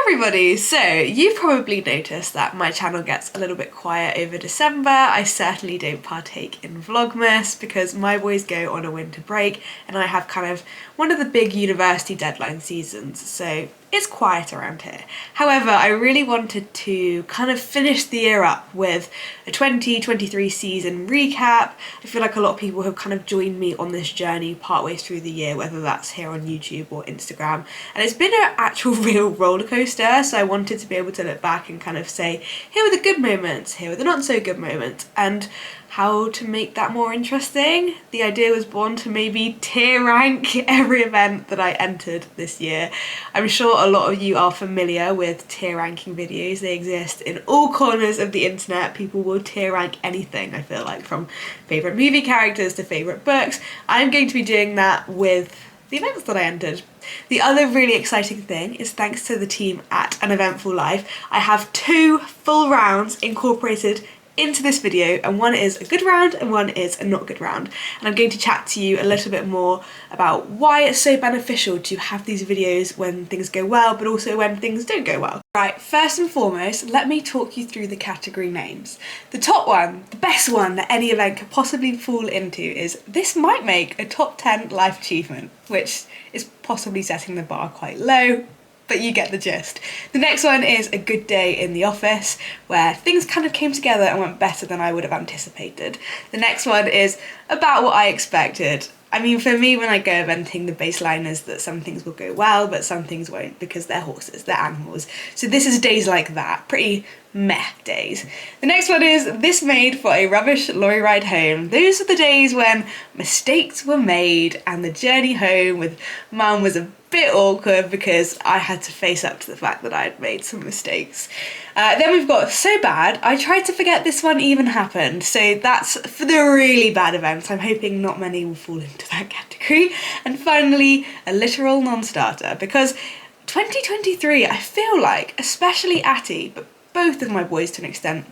everybody! So, you've probably noticed that my channel gets a little bit quiet over December. I certainly don't partake in Vlogmas because my boys go on a winter break and I have kind of one of the big university deadline seasons, so it's quiet around here. However, I really wanted to kind of finish the year up with a 2023 season recap. I feel like a lot of people have kind of joined me on this journey partway through the year, whether that's here on YouTube or Instagram, and it's been an actual real roller coaster, so I wanted to be able to look back and kind of say, here were the good moments, here were the not so good moments, and how to make that more interesting. The idea was born to maybe tier rank every event that I entered this year. I'm sure a lot of you are familiar with tier ranking videos. They exist in all corners of the internet. People will tier rank anything, I feel like, from favourite movie characters to favourite books. I'm going to be doing that with the events that I entered. The other really exciting thing is, thanks to the team at An Eventful Life, I have 2 full rounds incorporated into this video, and one is a good round and one is a not good round, and I'm going to chat to you a little bit more about why it's so beneficial to have these videos when things go well but also when things don't go well. Right, first and foremost, let me talk you through the category names. The top one, the best one that any event could possibly fall into, is this might make a top 10 life achievement, which is possibly setting the bar quite low, but you get the gist. The next one is a good day in the office, where things kind of came together and went better than I would have anticipated. The next one is about what I expected. I mean, for me, when I go eventing, the baseline is that some things will go well, but some things won't because they're horses, they're animals. So this is days like that, pretty meh days. The next one is this made for a rubbish lorry ride home. Those are the days when mistakes were made and the journey home with mum was a bit awkward because I had to face up to the fact that I had made some mistakes. Then we've got so bad, I tried to forget this one even happened. So that's for the really bad events. I'm hoping not many will fall into that category. And finally, a literal non-starter, because 2023, I feel like, especially Atty, but both of my boys to an extent,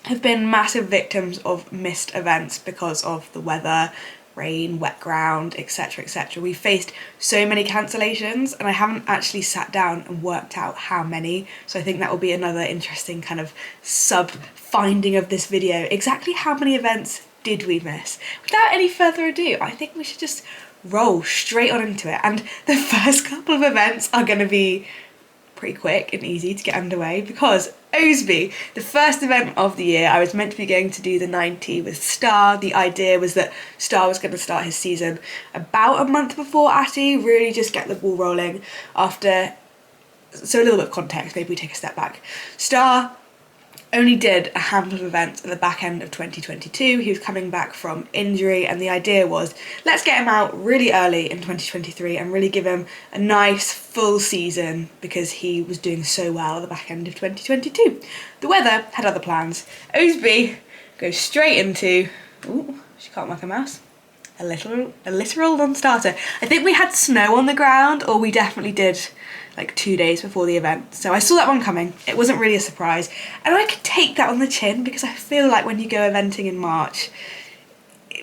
have been massive victims of missed events because of the weather, rain, wet ground, etc, etc. We faced so many cancellations and I haven't actually sat down and worked out how many, so I think that will be another interesting kind of sub-finding of this video. Exactly how many events did we miss? Without any further ado, I think we should just roll straight on into it, and the first couple of events are going to be pretty quick and easy to get underway because Osby, the first event of the year, I was meant to be going to do the 90 with Star. The idea was that Star was going to start his season about a month before Atty, really just get the ball rolling after. So a little bit of context, maybe we take a step back. Star only did a handful of events at the back end of 2022. He was coming back from injury and the idea was, let's get him out really early in 2023 and really give him a nice full season because he was doing so well at the back end of 2022. The weather had other plans. Osby goes straight into, ooh, she can't work a mouse, a literal non-starter. I think we had snow on the ground, or we definitely did like 2 days before the event. So I saw that one coming. It wasn't really a surprise. And I could take that on the chin because I feel like when you go eventing in March,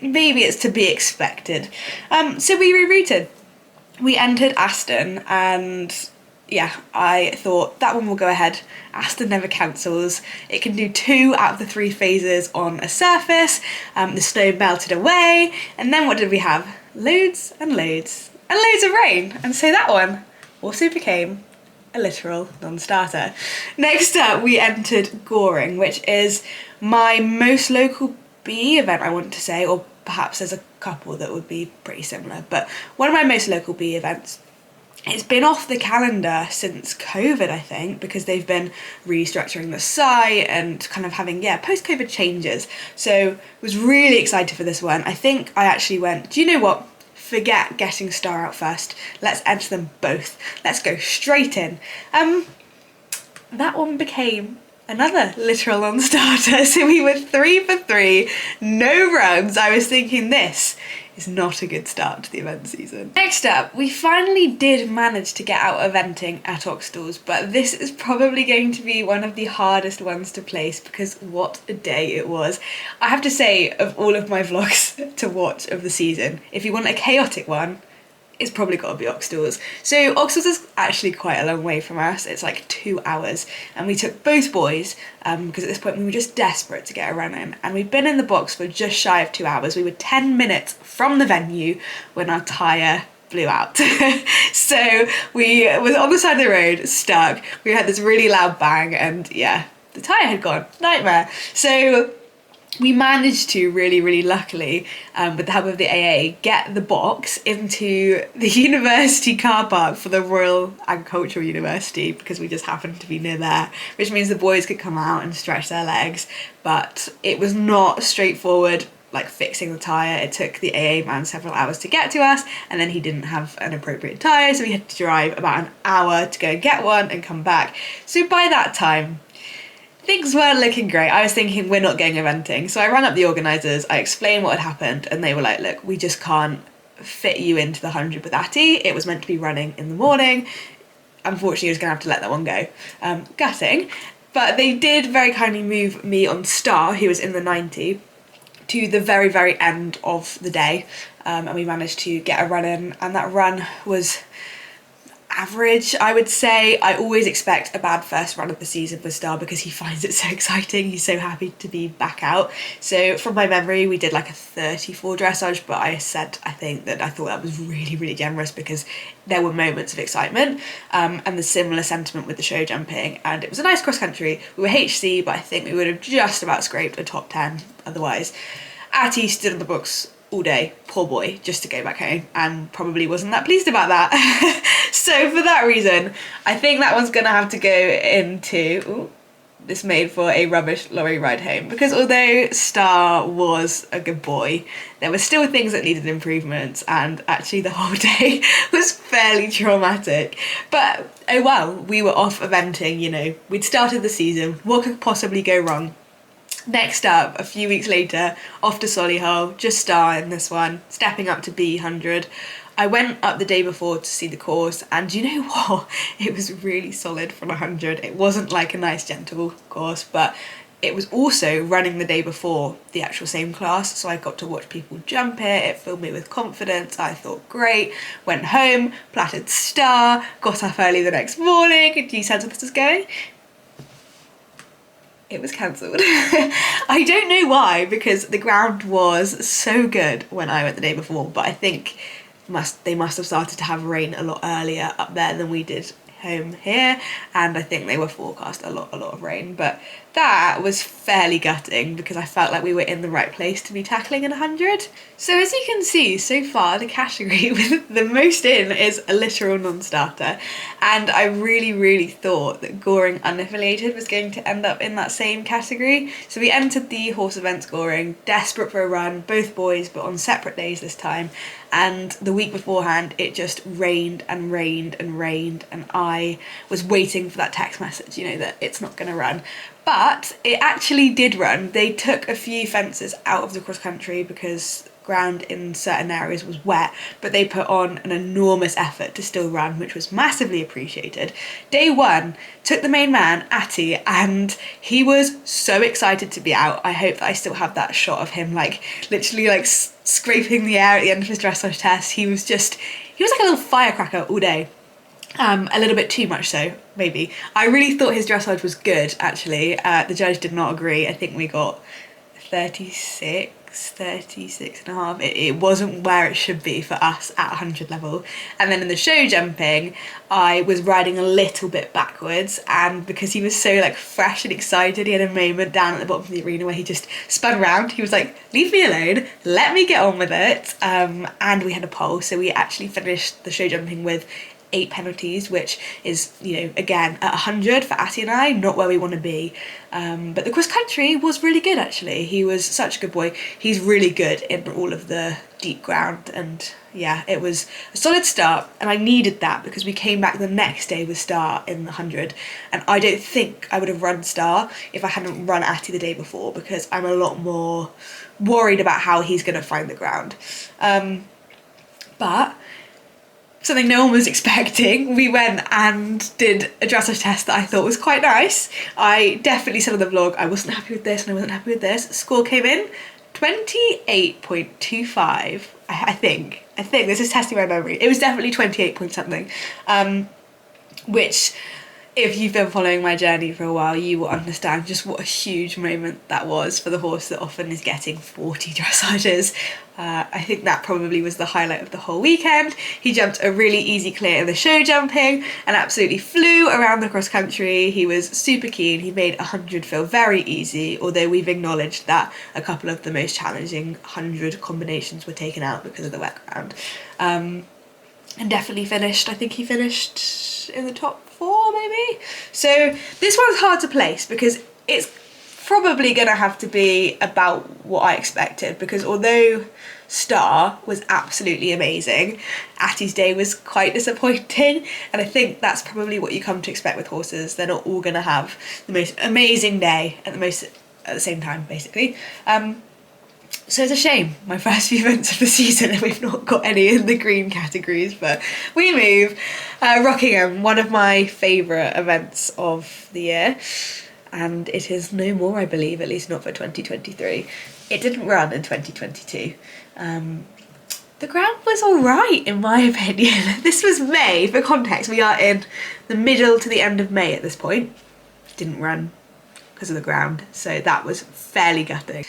maybe it's to be expected. So we rerouted. We entered Aston and yeah, I thought that one will go ahead. Aston never cancels. It can do 2 out of the 3 phases on a surface. The snow melted away. And then what did we have? Loads and loads and loads of rain. And so that one also became a literal non-starter. Next up, we entered Goring, which is my most local BE event, I want to say, or perhaps there's a couple that would be pretty similar, but one of my most local BE events. It's been off the calendar since COVID, I think, because they've been restructuring the site and kind of having, post-COVID changes. So was really excited for this one. I think I actually went, do you know what? Forget getting Star out first. Let's enter them both. Let's go straight in. That one became another literal non-starter. So we were 3 for 3, no runs. I was thinking this is not a good start to the event season. Next up, we finally did manage to get out eventing at Oxtalls, but this is probably going to be one of the hardest ones to place because what a day it was. I have to say, of all of my vlogs to watch of the season, if you want a chaotic one, it's probably got to be Oxtools. So Oxtools is actually quite a long way from us. It's like 2 hours, and we took both boys because at this point we were just desperate to get a run in, and we'd been in the box for just shy of 2 hours. We were 10 minutes from the venue when our tyre blew out. So we were on the side of the road, stuck. We had this really loud bang, and yeah, the tyre had gone. Nightmare. So we managed to really luckily, with the help of the AA, get the box into the university car park for the Royal Agricultural University, because we just happened to be near there, which means the boys could come out and stretch their legs. But it was not straightforward, like fixing the tyre. It took the AA man several hours to get to us, and then he didn't have an appropriate tyre, so we had to drive about an hour to go and get one and come back. So by that time, things weren't looking great. I was thinking, we're not going eventing. So I rang up the organisers, I explained what had happened, and they were like, look, we just can't fit you into the 100 with Atty. It was meant to be running in the morning. Unfortunately, I was going to have to let that one go. Gutting. But they did very kindly move me on Star, who was in the 90, to the very end of the day. And we managed to get a run in, and that run was average, I would say. I always expect a bad first run of the season for Star because he finds it so exciting. He's so happy to be back out. So from my memory, we did like a 34 dressage, but I thought that was really generous because there were moments of excitement, and the similar sentiment with the show jumping, and it was a nice cross country. We were HC, but I think we would have just about scraped a top 10 otherwise. Atty stood on the books all day, poor boy, just to go back home, and probably wasn't that pleased about that. So for that reason, I think that one's gonna have to go into this made for a rubbish lorry ride home, because although Star was a good boy, there were still things that needed improvements, and actually the whole day was fairly traumatic. But oh well, we were off eventing, you know, we'd started the season, what could possibly go wrong? Next up, a few weeks later, off to Solihull, just Star in this one, stepping up to B100. I went up the day before to see the course, and you know what? It was really solid for 100. It wasn't like a nice gentle course, but it was also running the day before the actual same class, so I got to watch people jump it. It filled me with confidence. I thought, great. Went home, platted Star, got up early the next morning. Do you sense where this is going? It was cancelled. I don't know why, because the ground was so good when I went the day before, but I think they must have started to have rain a lot earlier up there than we did home here, and I think they were forecast a lot of rain. But that was fairly gutting because I felt like we were in the right place to be tackling in 100. So as you can see, so far the category with the most in is a literal non-starter, and I really thought that Goring unaffiliated was going to end up in that same category. So we entered the horse events Goring, desperate for a run, both boys, but on separate days this time. And the week beforehand, it just rained and I was waiting for that text message, you know, that it's not going to run. But it actually did run. They took a few fences out of the cross country because ground in certain areas was wet, but they put on an enormous effort to still run, which was massively appreciated. Day one, took the main man, Atty, and he was so excited to be out. I hope that I still have that shot of him, like, literally, like, scraping the air at the end of his dressage test. He was like a little firecracker all day. A little bit too much so, maybe. I really thought his dressage was good, actually. The judge did not agree. I think we got 36 and a half. It wasn't where it should be for us at 100 level. And then in the show jumping, I was riding a little bit backwards, and because he was so like fresh and excited, he had a moment down at the bottom of the arena where he just spun around. He was like, leave me alone, let me get on with it. And we had a pole, so we actually finished the show jumping with 8 penalties, which is, you know, again, at 100 for Atty and I, not where we want to be. But the cross country was really good, actually. He was such a good boy. He's really good in all of the deep ground, and yeah, it was a solid start, and I needed that because we came back the next day with Star in the 100, and I don't think I would have run Star if I hadn't run Atty the day before, because I'm a lot more worried about how he's going to find the ground. But something no one was expecting, we went and did a dressage test that I thought was quite nice. I definitely said on the vlog I wasn't happy with this and I wasn't happy with this. Score came in 28.25, I think. I think, this is testing my memory, it was definitely 28 point something, which, if you've been following my journey for a while, you will understand just what a huge moment that was for the horse that often is getting 40 dressages. I think that probably was the highlight of the whole weekend. He jumped a really easy clear in the show jumping and absolutely flew around the cross country. He was super keen. He made 100 feel very easy, although we've acknowledged that a couple of the most challenging 100 combinations were taken out because of the wet ground. And definitely finished, I think he finished in the top 4 maybe. So this one's hard to place because it's probably gonna have to be about what I expected, because although Star was absolutely amazing, Atti's day was quite disappointing, and I think that's probably what you come to expect with horses. They're not all gonna have the most amazing day at the same time, basically. So it's a shame, my first few events of the season, and we've not got any in the green categories, but we move. Rockingham, one of my favourite events of the year, and it is no more, I believe, at least not for 2023. It didn't run in 2022. The ground was alright, in my opinion. This was May, for context, we are in the middle to the end of May at this point. Didn't run because of the ground, so that was fairly gutting.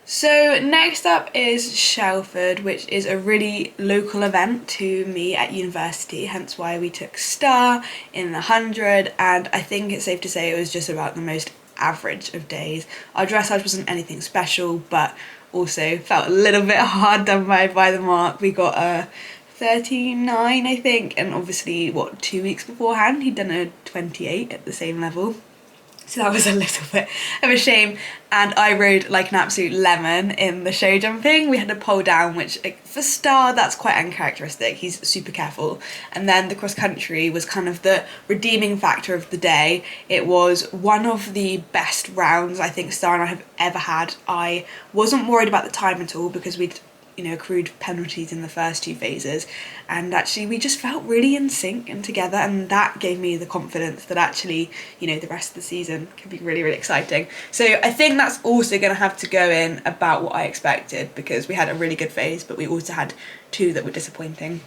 So next up is Shelford, which is a really local event to me at university, hence why we took Star in the 100, and I think it's safe to say it was just about the most average of days. Our dressage wasn't anything special, but also felt a little bit hard done by the mark. We got a 39, I think, and obviously, 2 weeks beforehand, he'd done a 28 at the same level. So that was a little bit of a shame, and I rode like an absolute lemon in the show jumping. We had a pole down, which for Star, that's quite uncharacteristic. He's super careful. And then the cross country was kind of the redeeming factor of the day. It was one of the best rounds I think Star and I have ever had. I wasn't worried about the time at all because we'd accrued penalties in the first 2 phases, and actually we just felt really in sync and together, and that gave me the confidence that actually the rest of the season can be really, really exciting. So I think that's also going to have to go in about what I expected, because we had a really good phase, but we also had 2 that were disappointing.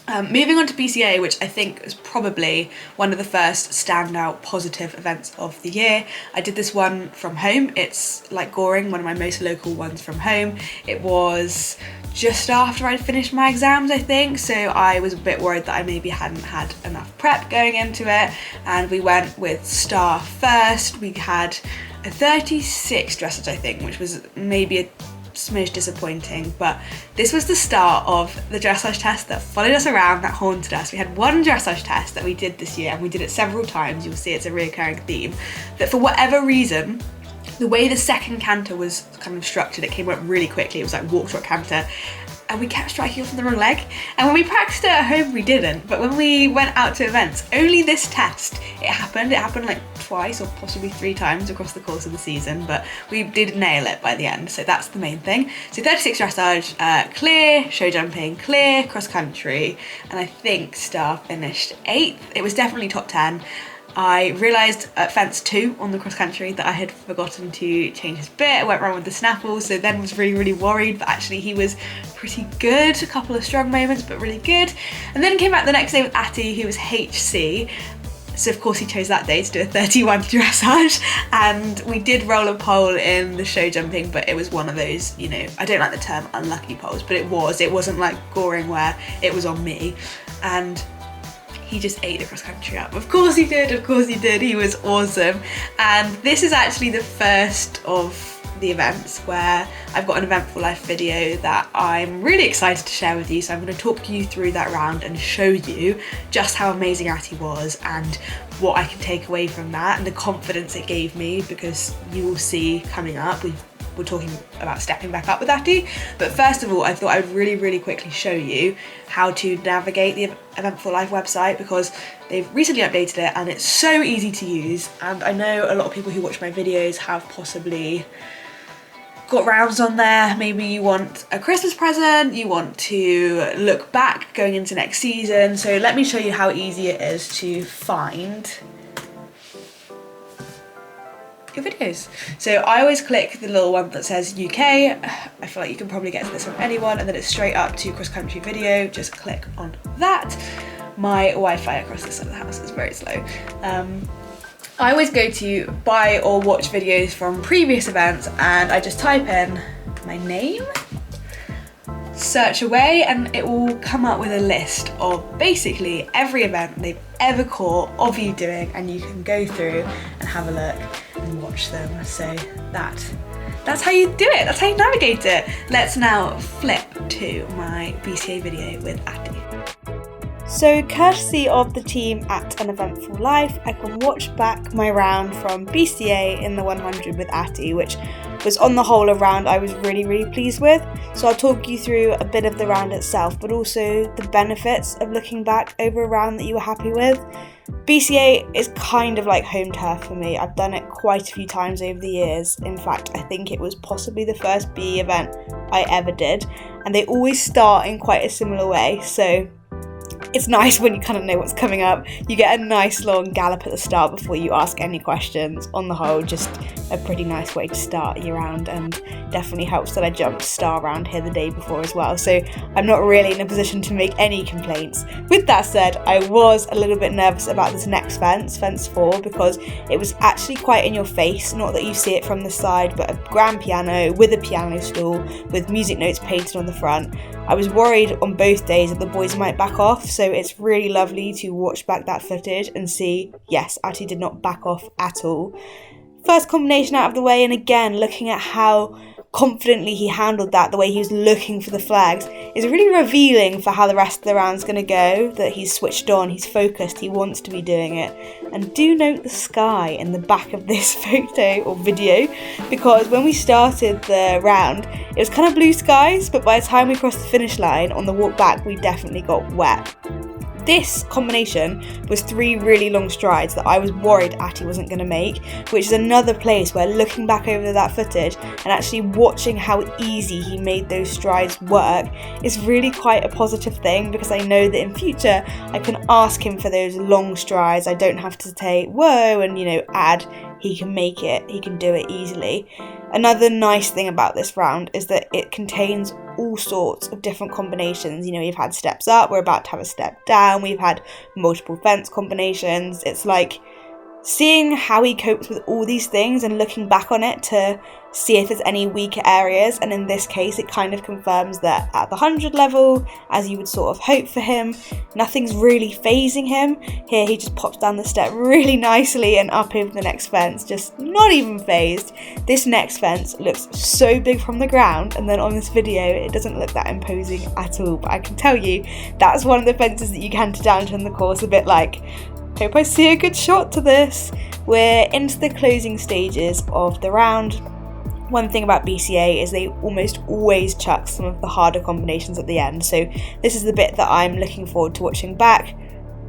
Moving on to PCA, which I think is probably one of the first standout positive events of the year. I did this one from home. It's like Goring, one of my most local ones from home. It was just after I'd finished my exams, I think, so I was a bit worried that I maybe hadn't had enough prep going into it, and we went with Star first. We had a 36 dressage, I think, which was maybe a smidge disappointing, but this was the start of the dressage test that followed us around, that haunted us. We had one dressage test that we did this year, and we did it several times. You'll see it's a recurring theme, that for whatever reason, the way the second canter was kind of structured, it came up really quickly. It was like walk, trot, canter, and we kept striking off on the wrong leg. And when we practiced it at home, we didn't. But when we went out to events, only this test, it happened. It happened like twice or possibly 3 times across the course of the season, but we did nail it by the end. So that's the main thing. So 36 dressage, clear, show jumping, clear, cross country. And I think Star finished 8th. It was definitely top 10. I realised at fence 2 on the cross country that I had forgotten to change his bit. I went around with the snaffle, so then was really, really worried, but actually he was pretty good. A couple of strong moments, but really good. And then came back the next day with Atti, who was HC. So of course he chose that day to do a 31 dressage, and we did roll a pole in the show jumping, but it was one of those, I don't like the term unlucky poles, but it wasn't like Goring where it was on me, and he just ate the cross country up. Of course he did, he was awesome. And this is actually the first of the events where I've got an Eventful Life video that I'm really excited to share with you. So I'm going to talk you through that round and show you just how amazing Atti was and what I can take away from that and the confidence it gave me, because you will see coming up, we're talking about stepping back up with Atti. But first of all, I thought I would really, really quickly show you how to navigate the Eventful Life website, because they've recently updated it and it's so easy to use. And I know a lot of people who watch my videos have possibly got rounds on there. Maybe you want a Christmas present, you want to look back going into next season. So let me show you how easy it is to find your videos. So I always click the little one that says UK. I feel like you can probably get to this from anyone, and then it's straight up to cross-country video. Just click on that. My Wi-Fi across this side of the house is very slow. I always go to buy or watch videos from previous events, and I just type in my name, search away, and it will come up with a list of basically every event they've ever caught of you doing, and you can go through and have a look and watch them. So that's how you do it, that's how you navigate it. Let's now flip to my BCA video with Atty. So courtesy of the team at An Eventful Life, I can watch back my round from BCA in the 100 with Atty, which was on the whole a round I was really pleased with. So I'll talk you through a bit of the round itself, but also the benefits of looking back over a round that you were happy with. BCA is kind of like home turf for me. I've done it quite a few times over the years. In fact, I think it was possibly the first BE event I ever did, and they always start in quite a similar way. So it's nice when you kind of know what's coming up. You get a nice long gallop at the start before you ask any questions. On the whole, just a pretty nice way to start your round, and definitely helps that I jumped star round here the day before as well, so I'm not really in a position to make any complaints. With that said, I was a little bit nervous about this next fence 4, because it was actually quite in your face. Not that you see it from the side, but a grand piano with a piano stool with music notes painted on the front. I was worried on both days that the boys might back off, so it's really lovely to watch back that footage and see, yes, Atty did not back off at all. First combination out of the way, and again, looking at how confidently he handled that, the way he was looking for the flags, is really revealing for how the rest of the round's going to go, that he's switched on, he's focused, he wants to be doing it. And do note the sky in the back of this photo or video, because when we started the round, it was kind of blue skies, but by the time we crossed the finish line on the walk back, we definitely got wet. This combination was 3 really long strides that I was worried Atty wasn't going to make, which is another place where looking back over that footage and actually watching how easy he made those strides work is really quite a positive thing, because I know that in future I can ask him for those long strides. I don't have to say whoa and add. He can make it, he can do it easily. Another nice thing about this round is that it contains all sorts of different combinations. We've had steps up, we're about to have a step down, we've had multiple fence combinations. It's like seeing how he copes with all these things and looking back on it to see if there's any weaker areas, and in this case it kind of confirms that at the 100 level, as you would sort of hope for him, nothing's really phasing him. Here he just pops down the step really nicely and up over the next fence, just not even phased. This next fence looks so big from the ground, and then on this video it doesn't look that imposing at all, but I can tell you that's one of the fences that you can down on the course a bit like, hope I see a good shot to this. We're into the closing stages of the round. One thing about BCA is they almost always chuck some of the harder combinations at the end, so this is the bit that I'm looking forward to watching back.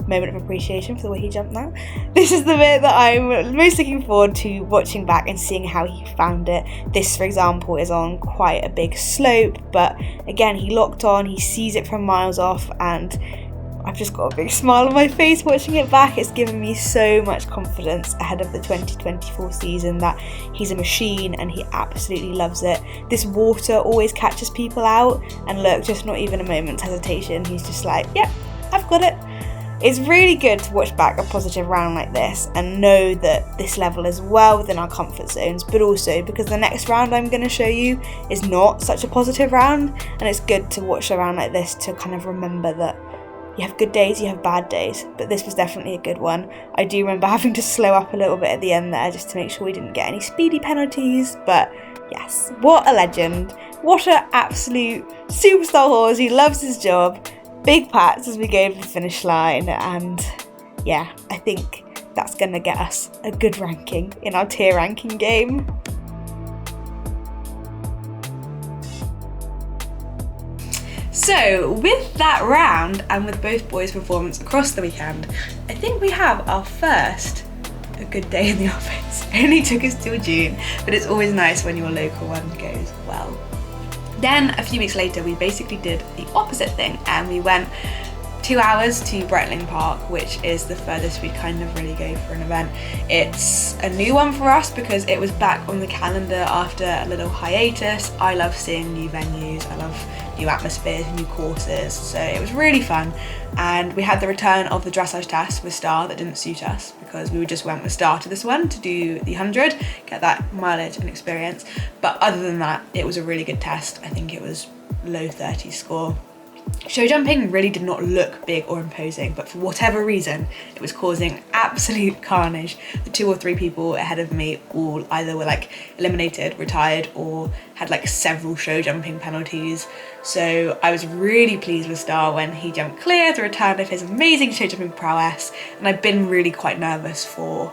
Moment of appreciation for the way he jumped now. This is the bit that I'm most looking forward to watching back and seeing how he found it. This, for example, is on quite a big slope, but again, he locked on, he sees it from miles off, and I've just got a big smile on my face watching it back. It's given me so much confidence ahead of the 2024 season that he's a machine and he absolutely loves it. This water always catches people out, and look, just not even a moment's hesitation. He's just like, yep, I've got it. It's really good to watch back a positive round like this and know that this level is well within our comfort zones, but also because the next round I'm going to show you is not such a positive round, and it's good to watch a round like this to kind of remember that you have good days, you have bad days, but this was definitely a good one. I do remember having to slow up a little bit at the end there just to make sure we didn't get any speedy penalties, but yes, what a legend. What an absolute superstar horse. He loves his job. Big pats as we go over the finish line, and yeah, I think that's going to get us a good ranking in our tier ranking game. So with that round and with both boys' performance across the weekend, I think we have our first a good day in the office. It only took us till June, but it's always nice when your local one goes well. Then a few weeks later we basically did the opposite thing and we went 2 hours to Brightling Park, which is the furthest we kind of really go for an event. It's a new one for us because it was back on the calendar after a little hiatus. I love seeing new venues, I love new atmospheres, new courses, so it was really fun. And we had the return of the dressage test with Star that didn't suit us because we just went with Star to this one to do the 100, get that mileage and experience. But other than that, it was a really good test. I think it was low 30s score. Show jumping really did not look big or imposing, but for whatever reason, it was causing absolute carnage. The 2 or 3 people ahead of me all either were like eliminated, retired, or had like several show jumping penalties. So I was really pleased with Star when he jumped clear, the return of his amazing show jumping prowess, and I've been really quite nervous for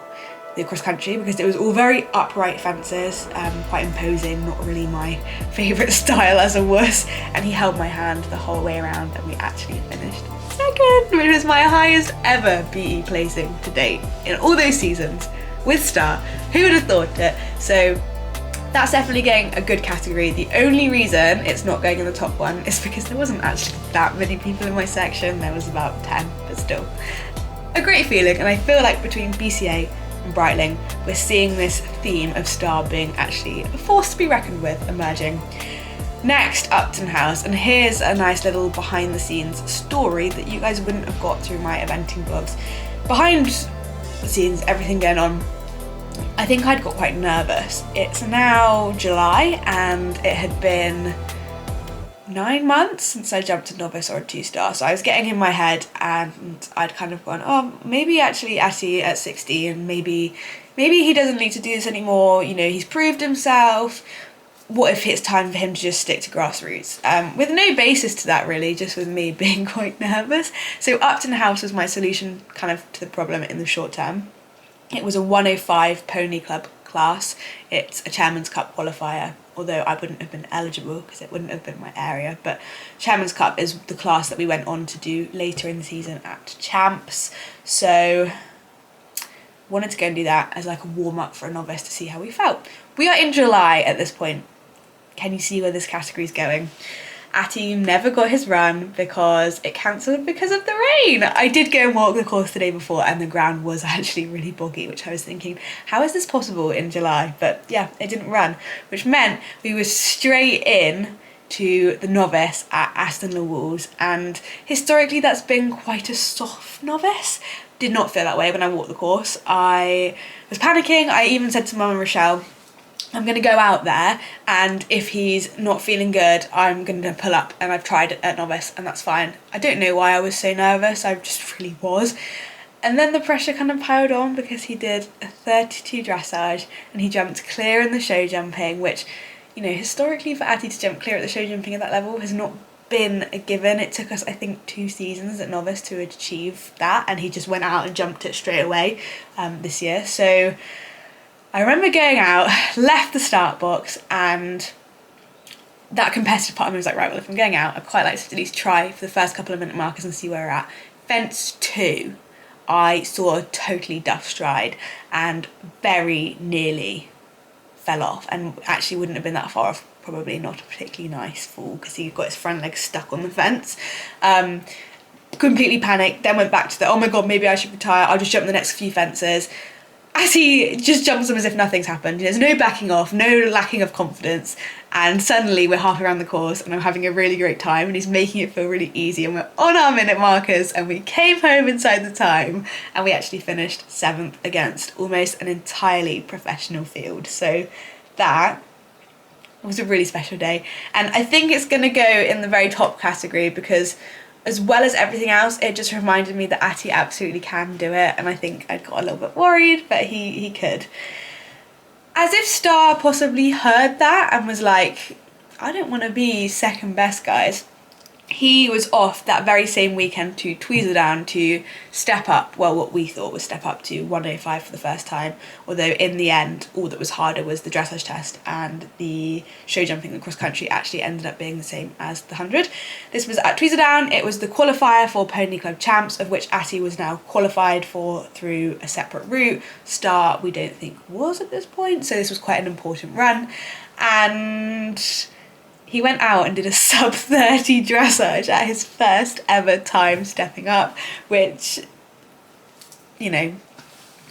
the cross country because it was all very upright fences, quite imposing, not really my favourite style as a wuss, and he held my hand the whole way around and we actually finished second, which was my highest ever BE placing to date in all those seasons with Star. Who would have thought it? So that's definitely getting a good category. The only reason it's not going in the top one is because there wasn't actually that many people in my section. There was about 10, but still a great feeling. And I feel like between BCA and Brightling, we're seeing this theme of Star being actually a force to be reckoned with emerging. Next, Upton House, and here's a nice little behind the scenes story that you guys wouldn't have got through my eventing vlogs. Behind the scenes, everything going on, I think I'd got quite nervous. It's now July and it had been 9 months since I jumped a novice or a 2-star, so I was getting in my head and I'd kind of gone, oh, maybe actually Atty at 16, maybe he doesn't need to do this anymore, you know, he's proved himself. What if it's time for him to just stick to grassroots? With no basis to that really, just with me being quite nervous. So Upton House was my solution kind of to the problem in the short term. It was a 105 pony club class. It's a Chairman's Cup qualifier, although I wouldn't have been eligible because it wouldn't have been my area, but Chairman's Cup is the class that we went on to do later in the season at Champs. So wanted to go and do that as like a warm-up for a novice to see how we felt. We are in July at this point. Can you see where this category is going? Atty never got his run because it cancelled because of the rain. I did go and walk the course the day before and the ground was actually really boggy, which I was thinking, how is this possible in July? But yeah, it didn't run, which meant we were straight in to the novice at Aston Le Walls, and historically that's been quite a soft novice. Did not feel that way when I walked the course. I was panicking. I even said to Mum and Rochelle, I'm going to go out there and if he's not feeling good, I'm going to pull up, and I've tried it at novice and that's fine. I don't know why I was so nervous, I just really was. And then the pressure kind of piled on because he did a 32 dressage and he jumped clear in the show jumping, which, you know, historically for Atty to jump clear at the show jumping at that level has not been a given. It took us, I think, 2 seasons at novice to achieve that, and he just went out and jumped it straight away this year. So I remember going out, left the start box, and that competitive part of me was like, right, well, if I'm going out, I'd quite like to at least try for the first couple of minute markers and see where we're at. Fence 2, I saw a totally duff stride and very nearly fell off, and actually wouldn't have been that far off, probably not a particularly nice fall because he got his front leg stuck on the fence. Completely panicked, then went back to the, oh my god, maybe I should retire, I'll just jump the next few fences. As he just jumps them as if nothing's happened. There's no backing off, no lacking of confidence, and suddenly we're halfway around the course and I'm having a really great time and he's making it feel really easy, and we're on our minute markers and we came home inside the time and we actually finished 7th against almost an entirely professional field. So that was a really special day, and I think it's going to go in the very top category because as well as everything else, it just reminded me that Atty absolutely can do it, and I think I got a little bit worried, but he could. As if Star possibly heard that and was like, I don't want to be second best, guys. He was off that very same weekend to Tweezerdown to step up, well, what we thought was step up to 105 for the first time, although in the end all that was harder was the dressage test, and the show jumping and cross country actually ended up being the same as the 100. This was at Tweezerdown. It was the qualifier for Pony Club Champs, of which Atty was now qualified for through a separate route. Star we don't think was at this point, so this was quite an important run, and he went out and did a sub 30 dressage at his first ever time stepping up, which, you know,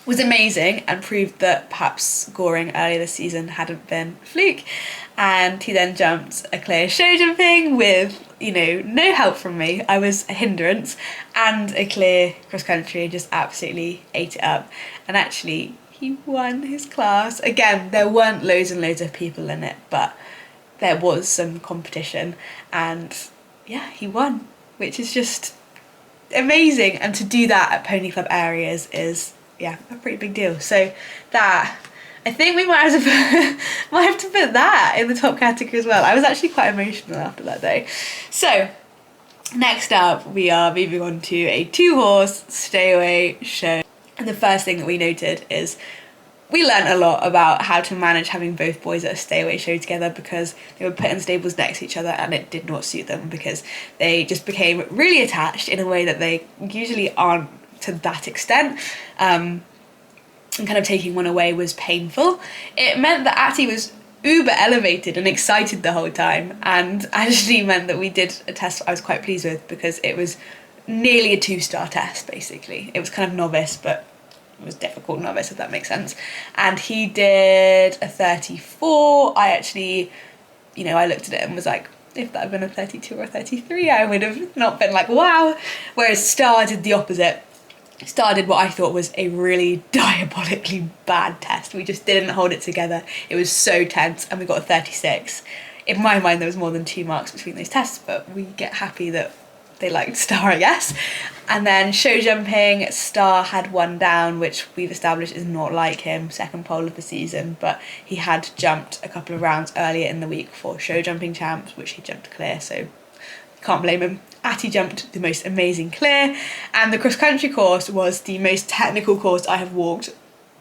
was amazing and proved that perhaps scoring earlier this season hadn't been a fluke. And he then jumped a clear show jumping with, you know, no help from me. I was a hindrance, and a clear cross country, just absolutely ate it up. And actually, he won his class. Again, there weren't loads and loads of people in it, but there was some competition, and yeah, he won, which is just amazing. And to do that at Pony Club areas is, yeah, a pretty big deal. So that, I think we might have to put that in the top category as well. I was actually quite emotional after that day. So next up, we are moving on to a 2-horse stay-away show. And the first thing that we noted is we learnt a lot about how to manage having both boys at a stay-away show together, because they were put in stables next to each other and it did not suit them, because they just became really attached in a way that they usually aren't to that extent. And kind of taking one away was painful. It meant that Atty was uber elevated and excited the whole time, and actually meant that we did a test I was quite pleased with, because it was nearly a 2-star test basically. It was kind of novice, but it was difficult novice, if that makes sense. And he did a 34. I actually, you know, I looked at it and was like, if that had been a 32 or a 33, I would have not been like, wow. Whereas Star did the opposite. Star did what I thought was a really diabolically bad test. We just didn't hold it together. It was so tense, and we got a 36. In my mind, there was more than 2 marks between those tests, but we get happy that they liked Star, I guess. And then show jumping, Star had 1 down, which we've established is not like him, second pole of the season, but he had jumped a couple of rounds earlier in the week for show jumping champs, which he jumped clear, so can't blame him. Atty jumped the most amazing clear, and the cross country course was the most technical course I have walked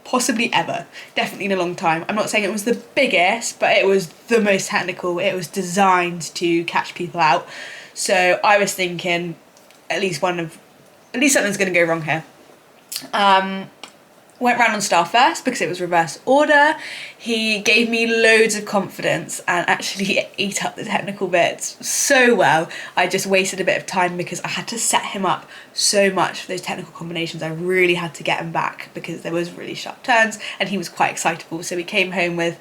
possibly ever, definitely in a long time. I'm not saying it was the biggest, but it was the most technical. It was designed to catch people out. So I was thinking at least something's going to go wrong here. Went round on Star first because it was reverse order. He gave me loads of confidence and actually ate up the technical bits so well. I just wasted a bit of time because I had to set him up so much for those technical combinations. I really had to get him back because there was really sharp turns and he was quite excitable. So we came home with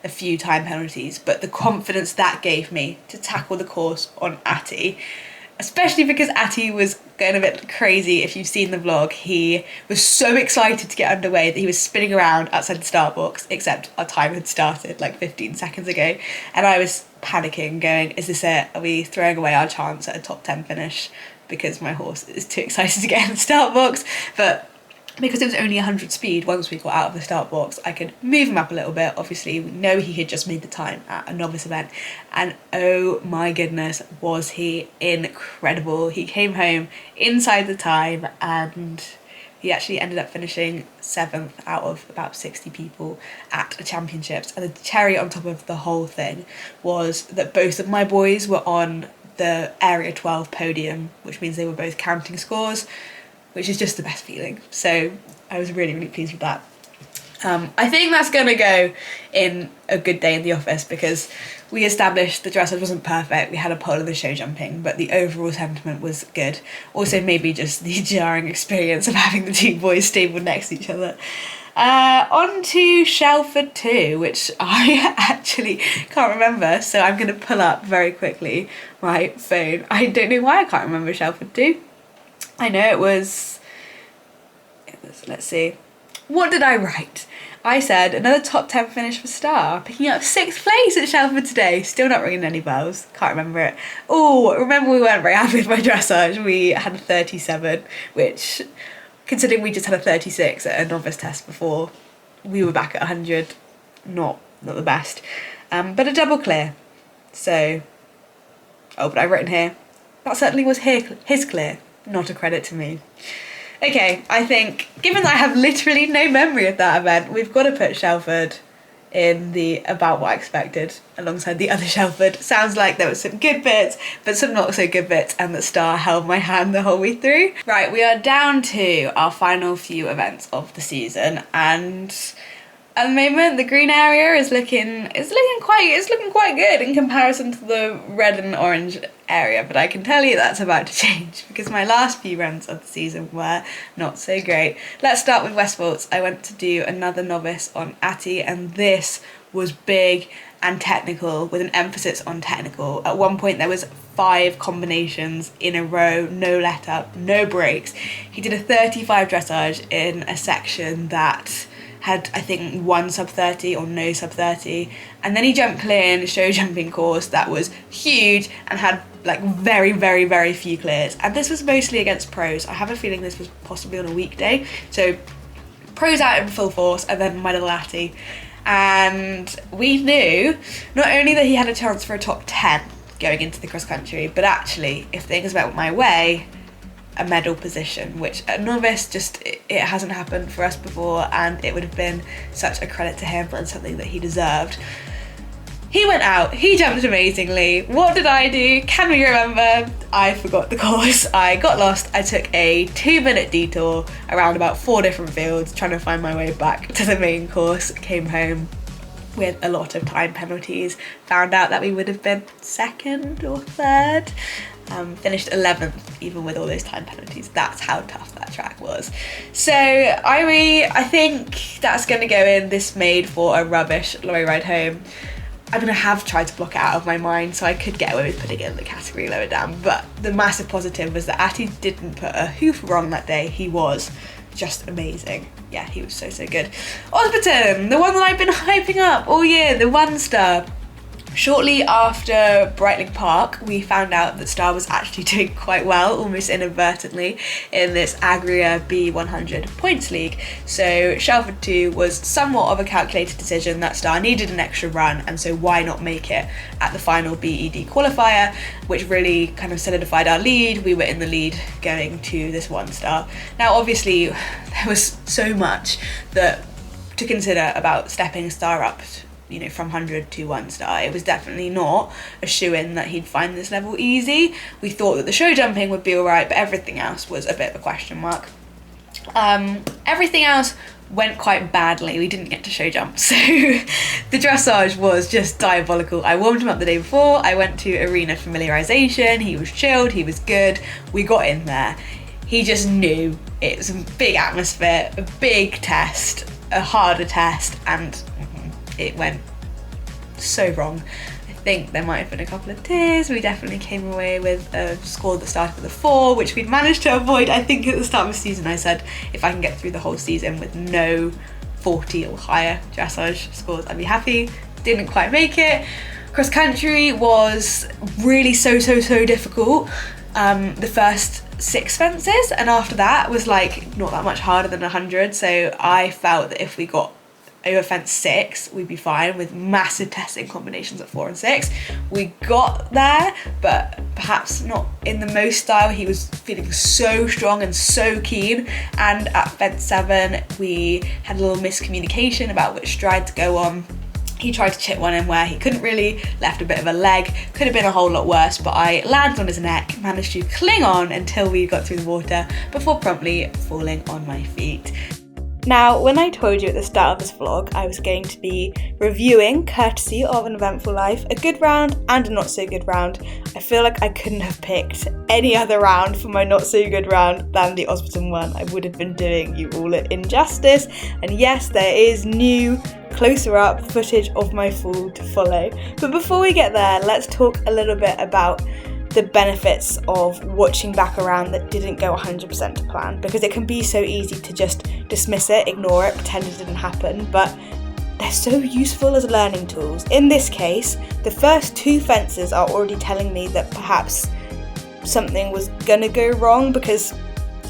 a few time penalties, but the confidence that gave me to tackle the course on Atty, especially because Atty was going a bit crazy. If you've seen the vlog, he was so excited to get underway that he was spinning around outside the start box, except our time had started like 15 seconds ago. And I was panicking, going, is this it? Are we throwing away our chance at a top 10 finish? Because my horse is too excited to get in the start box. But because it was only 100 speed, once we got out of the start box, I could move him up a little bit. Obviously, we know he had just made the time at a novice event, and oh my goodness, was he incredible. He came home inside the time, and he actually ended up finishing 7th out of about 60 people at the championships. And the cherry on top of the whole thing was that both of my boys were on the Area 12 podium, which means they were both counting scores, which is just the best feeling. So I was really, really pleased with that. I think that's going to go in a good day in the office because we established the dressage wasn't perfect. We had a pole in the show jumping, but the overall sentiment was good. Also, maybe just the jarring experience of having the two boys stabled next to each other. On to Shelford 2, which I actually can't remember, so I'm going to pull up very quickly my phone. I don't know why I can't remember Shelford 2. I know it was, let's see, what did I write? I said another top 10 finish for Star, picking up 6th place at Shelford today. Still not ringing any bells, can't remember it. Oh, remember we weren't very happy with my dressage. We had a 37, which, considering we just had a 36 at a novice test before, we were back at 100, not the best. But a double clear, so, oh, but I've written here, that certainly was his clear. Not a credit to me. Okay, I think, given that I have literally no memory of that event, we've got to put Shelford in the about what I expected alongside the other Shelford. Sounds like there were some good bits, but some not so good bits, and that Star held my hand the whole way through. Right, we are down to our final few events of the season, and at the moment the green area is looking quite good in comparison to the red and orange area, but I can tell you that's about to change because my last few runs of the season were not so great. Let's start with Westfolds. I went to do another novice on Atty, and this was big and technical, with an emphasis on technical. At one point there was 5 combinations in a row, no let up, no breaks. He did a 35 dressage in a section that had, I think, 1 sub 30 or no sub 30, and then he jumped clear in a show jumping course that was huge and had like very, very, very few clears. And this was mostly against pros. I have a feeling this was possibly on a weekday, so pros out in full force, and then my little Atty. And we knew not only that he had a chance for a top 10 going into the cross country, but actually, if things went my way, a medal position, which at novice it hasn't happened for us before, and it would have been such a credit to him and something that he deserved. He went out, he jumped amazingly. What did I do? Can we remember? I forgot the course. I got lost. I took a 2-minute detour around about 4 different fields trying to find my way back to the main course. Came home with a lot of time penalties. Found out that we would have been 2nd or 3rd. Finished 11th even with all those time penalties. That's how tough that track was. So I think that's going to go in. This made for a rubbish lorry ride home. I'm going to have tried to block it out of my mind, so I could get away with putting it in the category lower down. But the massive positive was that Atty didn't put a hoof wrong that day. He was just amazing. Yeah, he was so good. Osberton, the one that I've been hyping up all year, the 1-star. Shortly after Breitling Park, we found out that Star was actually doing quite well, almost inadvertently, in this Agria B100 points league. So Shelford 2 was somewhat of a calculated decision that Star needed an extra run, and so why not make it at the final BED qualifier, which really kind of solidified our lead. We were in the lead going to this 1-star. Now obviously there was so much to consider about stepping Star up, from 100 to 1-star. It was definitely not a shoo-in that he'd find this level easy. We thought that the show jumping would be alright, but everything else was a bit of a question mark. Everything else went quite badly. We didn't get to show jump, so the dressage was just diabolical. I warmed him up the day before. I went to arena familiarization. He was chilled, he was good. We got in there. He just knew it was a big atmosphere, a big test, a harder test, and it went so wrong. I think there might have been a couple of tears. We definitely came away with a score that started with a 4, which we'd managed to avoid. I think at the start of the season I said if I can get through the whole season with no 40 or higher dressage scores, I'd be happy. Didn't quite make it. Cross country was really so difficult. The first 6 fences, and after that was like not that much harder than 100, so I felt that if we got over fence 6 we'd be fine with massive testing combinations at 4 and 6. We got there, but perhaps not in the most style. He was feeling so strong and so keen, and at fence 7 we had a little miscommunication about which stride to go on. He tried to chip one in where he couldn't really, left a bit of a leg, could have been a whole lot worse, but I landed on his neck, managed to cling on until we got through the water before promptly falling on my feet. Now, when I told you at the start of this vlog I was going to be reviewing, courtesy of An Eventful Life, a good round and a not so good round, I feel like I couldn't have picked any other round for my not so good round than the Osberton one. I would have been doing you all an injustice, and yes, there is new, closer up footage of my fall to follow. But before we get there, let's talk a little bit about the benefits of watching back around that didn't go 100% to plan, because it can be so easy to just dismiss it, ignore it, pretend it didn't happen, but they're so useful as learning tools. In this case, the first 2 fences are already telling me that perhaps something was gonna go wrong, because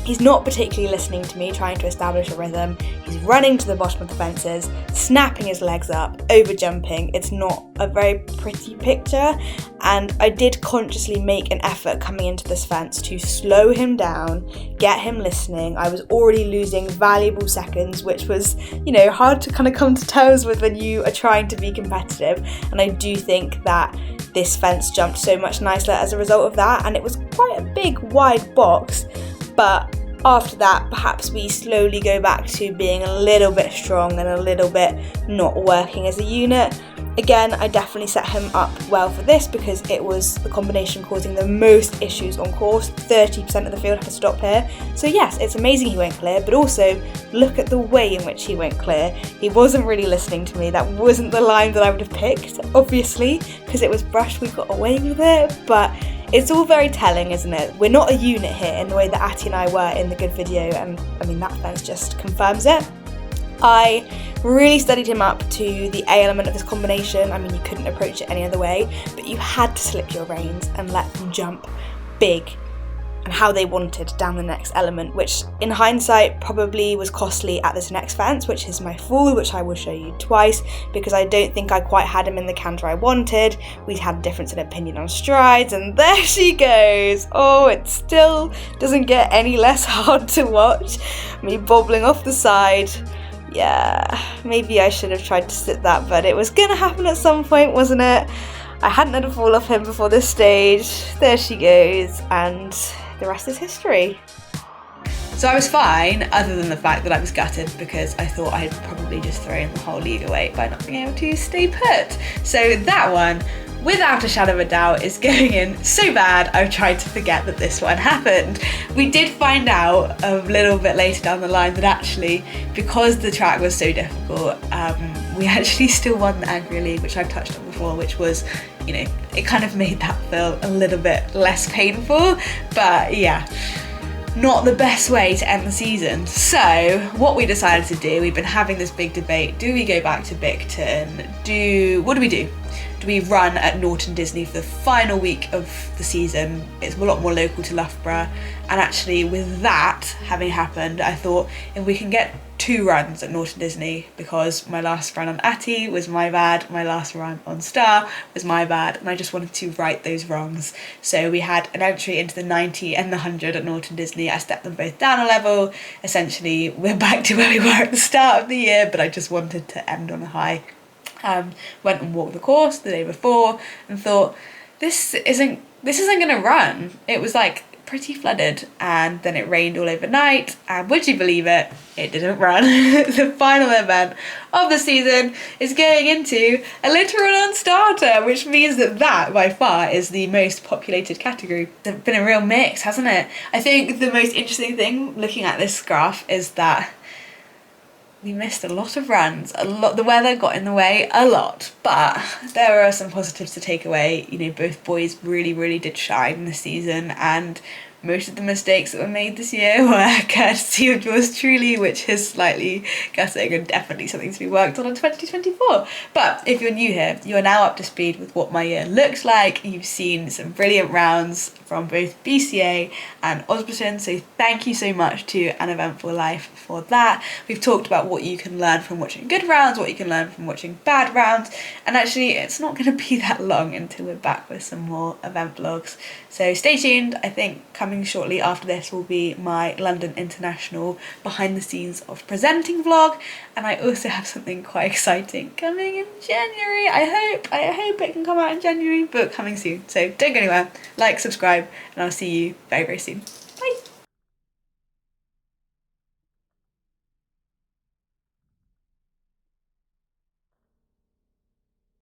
he's not particularly listening to me trying to establish a rhythm. He's running to the bottom of the fences, snapping his legs up, over jumping. It's not a very pretty picture, and I did consciously make an effort coming into this fence to slow him down, get him listening. I was already losing valuable seconds, which was, hard to kind of come to terms with when you are trying to be competitive, and I do think that this fence jumped so much nicer as a result of that, and it was quite a big, wide box, but After that, perhaps we slowly go back to being a little bit strong and a little bit not working as a unit. Again, I definitely set him up well for this because it was the combination causing the most issues on course. 30% of the field had to stop here. So yes, it's amazing he went clear, but also look at the way in which he went clear. He wasn't really listening to me. That wasn't the line that I would have picked, obviously, because it was Brush, we got away with it, but it's all very telling, isn't it? We're not a unit here in the way that Atty and I were in the good video, and I mean, that fence just confirms it. I really studied him up to the A element of this combination. I mean, you couldn't approach it any other way, but you had to slip your reins and let them jump big and how they wanted down the next element, which in hindsight probably was costly at this next fence, which is my fall, which I will show you twice, because I don't think I quite had him in the canter I wanted. We had a difference in opinion on strides, and there she goes. Oh, it still doesn't get any less hard to watch. Me bobbling off the side. Yeah, maybe I should have tried to sit that, but it was gonna happen at some point, wasn't it? I hadn't had a fall off him before this stage. There she goes, and the rest is history. So I was fine, other than the fact that I was gutted because I thought I had probably just thrown the whole league away by not being able to stay put. So that one, without a shadow of a doubt, is going in so bad I've tried to forget that this one happened. We did find out a little bit later down the line that actually, because the track was so difficult, we actually still won the Angria League, which I've touched on before, which was, you know, it kind of made that feel a little bit less painful, but yeah, not the best way to end the season. So what we decided to do, we've been having this big debate, do we go back to Bicton? What do we do? Do we run at Norton Disney for the final week of the season? It's a lot more local to Loughborough, and actually with that having happened, I thought if we can get 2 runs at Norton Disney, because my last run on Atty was my bad, my last run on Star was my bad, and I just wanted to right those wrongs. So we had an entry into the 90 and the 100 at Norton Disney. I stepped them both down a level. Essentially, we're back to where we were at the start of the year, but I just wanted to end on a high. Went and walked the course the day before and thought, this isn't gonna run. It was like pretty flooded, and then it rained all overnight, and would you believe it, it didn't run. The final event of the season is going into a literal non-starter, which means that by far is the most populated category. There's been a real mix, hasn't it? I think the most interesting thing looking at this graph is that we missed a lot of runs, the weather got in the way a lot, but there are some positives to take away. You know, both boys really did shine this season, and most of the mistakes that were made this year were courtesy of yours truly, which is slightly gutting and definitely something to be worked on in 2024. But if you're new here, you are now up to speed with what my year looks like. You've seen some brilliant rounds from both BCA and Osberton, so thank you so much to An Eventful Life for that. We've talked about what you can learn from watching good rounds, what you can learn from watching bad rounds, and actually it's not going to be that long until we're back with some more event vlogs. So stay tuned. I think coming shortly after this will be my London International behind the scenes of presenting vlog, and I also have something quite exciting coming in January. I hope it can come out in January, but coming soon. So don't go anywhere, like, subscribe, and I'll see you very soon.